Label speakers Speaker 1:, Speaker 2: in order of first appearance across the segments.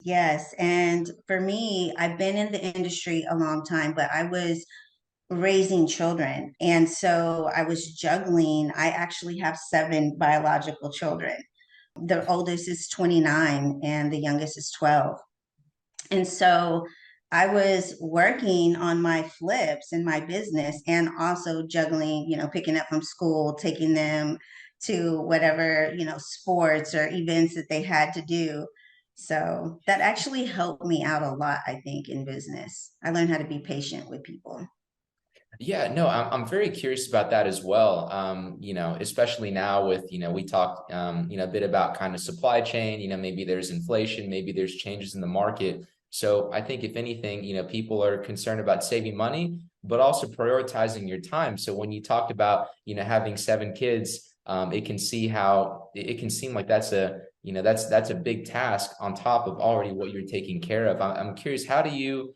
Speaker 1: Yes. And for me, I've been in the industry a long time, but I was raising children. And so I was juggling. I actually have seven biological children. The oldest is 29 and the youngest is 12. And so I was working on my flips in my business and also juggling, picking up from school, taking them to whatever, sports or events that they had to do. So that actually helped me out a lot, I think, in business. I learned how to be patient with people.
Speaker 2: Yeah, no, I'm very curious about that as well. Especially now with, we talked, a bit about kind of supply chain, maybe there's inflation, maybe there's changes in the market. So I think if anything, people are concerned about saving money, but also prioritizing your time. So when you talked about, having seven kids, it can see how it can seem like that's a big task on top of already what you're taking care of. I'm curious, how do you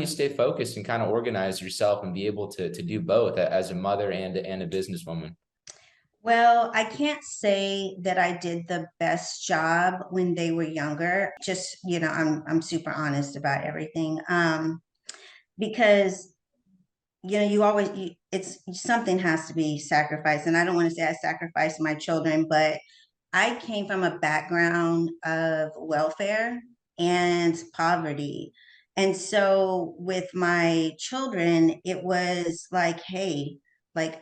Speaker 2: stay focused and kind of organize yourself and be able to do both as a mother and a businesswoman?
Speaker 1: Well, I can't say that I did the best job when they were younger. Just, I'm super honest about everything. Because it's something has to be sacrificed, and I don't want to say I sacrificed my children, but I came from a background of welfare and poverty. And so with my children, it was like, hey, like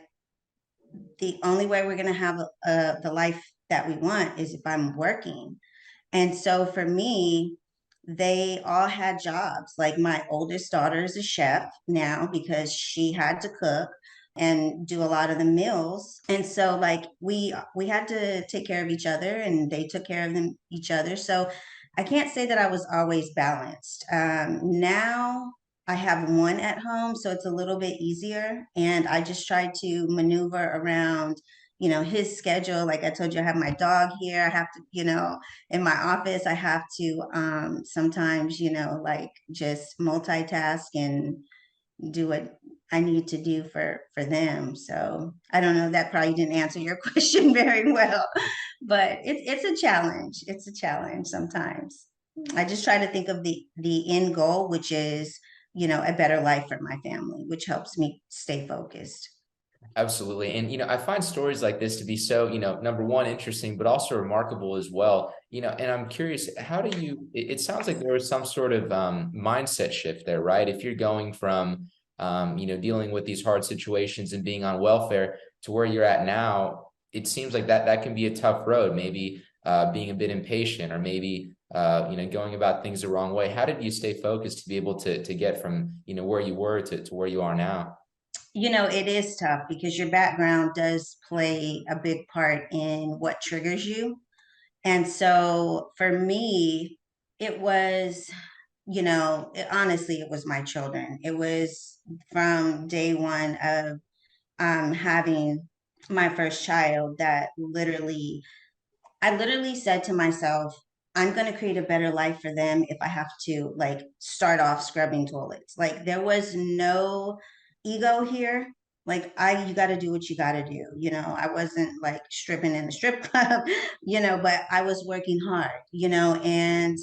Speaker 1: the only way we're going to have the life that we want is if I'm working. And so for me, they all had jobs. Like my oldest daughter is a chef now because she had to cook and do a lot of the meals. And so like we had to take care of each other and they took care of each other. So I can't say that I was always balanced. Now I have one at home, so it's a little bit easier. And I just try to maneuver around, his schedule. Like I told you, I have my dog here. I have to, in my office, I have to sometimes, like just multitask and do what I need to do for them. So I don't know. That probably didn't answer your question very well, but it's a challenge. It's a challenge sometimes. I just try to think of the end goal, which is a better life for my family, which helps me stay focused.
Speaker 2: Absolutely. And, I find stories like this to be so, number one, interesting, but also remarkable as well. And I'm curious, how do it sounds like there was some sort of mindset shift there, right? If you're going from, dealing with these hard situations and being on welfare to where you're at now, it seems like that can be a tough road, maybe being a bit impatient or maybe, going about things the wrong way. How did you stay focused to be able to get from, where you were to where you are now?
Speaker 1: It is tough because your background does play a big part in what triggers you. And so for me, it was, honestly, it was my children. It was from day one of having my first child that I literally said to myself, I'm going to create a better life for them if I have to like start off scrubbing toilets. Like there was no ego here. Like you got to do what you got to do. I wasn't like stripping in the strip club, but I was working hard, and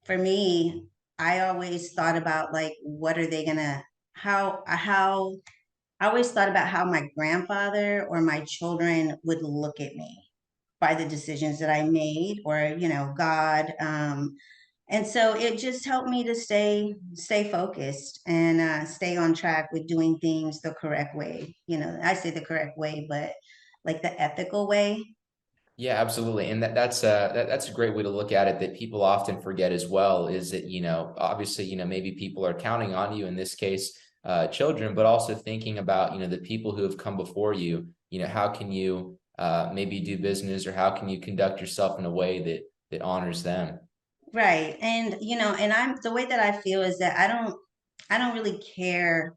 Speaker 1: for me, I always thought about like, what are they going to, how, I always thought about how my grandfather or my children would look at me by the decisions that I made or, God. And so it just helped me to stay focused and stay on track with doing things the correct way. I say the correct way, but like the ethical way.
Speaker 2: Yeah, absolutely. And that's a great way to look at it that people often forget as well is that, obviously, maybe people are counting on you in this case, children, but also thinking about, the people who have come before you, how can you maybe do business or how can you conduct yourself in a way that honors them?
Speaker 1: Right. And and I'm the way that I feel is that I don't really care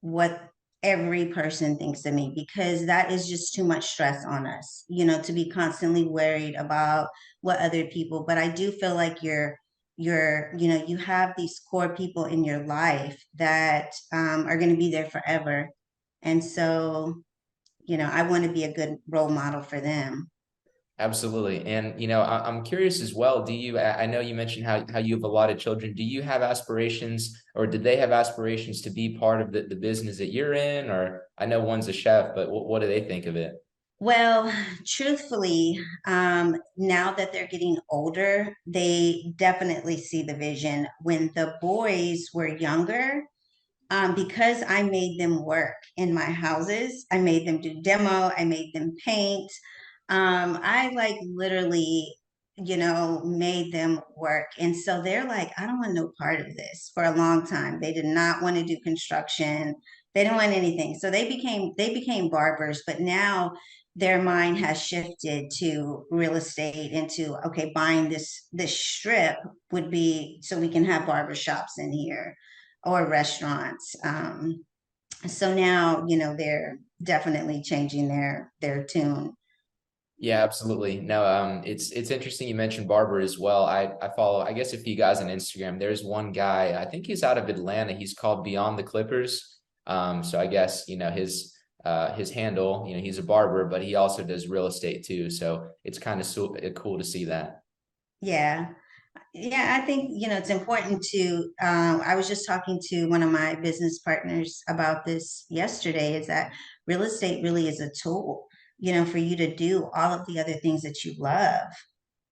Speaker 1: what every person thinks of me because that is just too much stress on us, to be constantly worried about what other people, but I do feel like you have these core people in your life that are going to be there forever. And so, I want to be a good role model for them.
Speaker 2: Absolutely. And I'm curious as well. I know you mentioned how you have a lot of children. Do you have aspirations or did they have aspirations to be part of the business that you're in? Or I know one's a chef, but what do they think of it?
Speaker 1: Well, truthfully, now that they're getting older, they definitely see the vision. When the boys were younger, because I made them work in my houses, I made them do demo, I made them paint. I like literally, made them work. And so they're like, I don't want no part of this for a long time. They did not want to do construction. They didn't want anything. So they became barbers, but now their mind has shifted to real estate into okay, buying this strip would be so we can have barber shops in here or restaurants. So now, they're definitely changing their tune.
Speaker 2: Yeah, absolutely. No, it's interesting you mentioned Barber as well. I follow, I guess, a few guys on Instagram. There's one guy, I think he's out of Atlanta. He's called Beyond the Clippers. So I guess, his handle, he's a barber, but he also does real estate too. So it's kind of cool to see that.
Speaker 1: Yeah. Yeah, I think, it's important to, I was just talking to one of my business partners about this yesterday, is that real estate really is a tool, for you to do all of the other things that you love.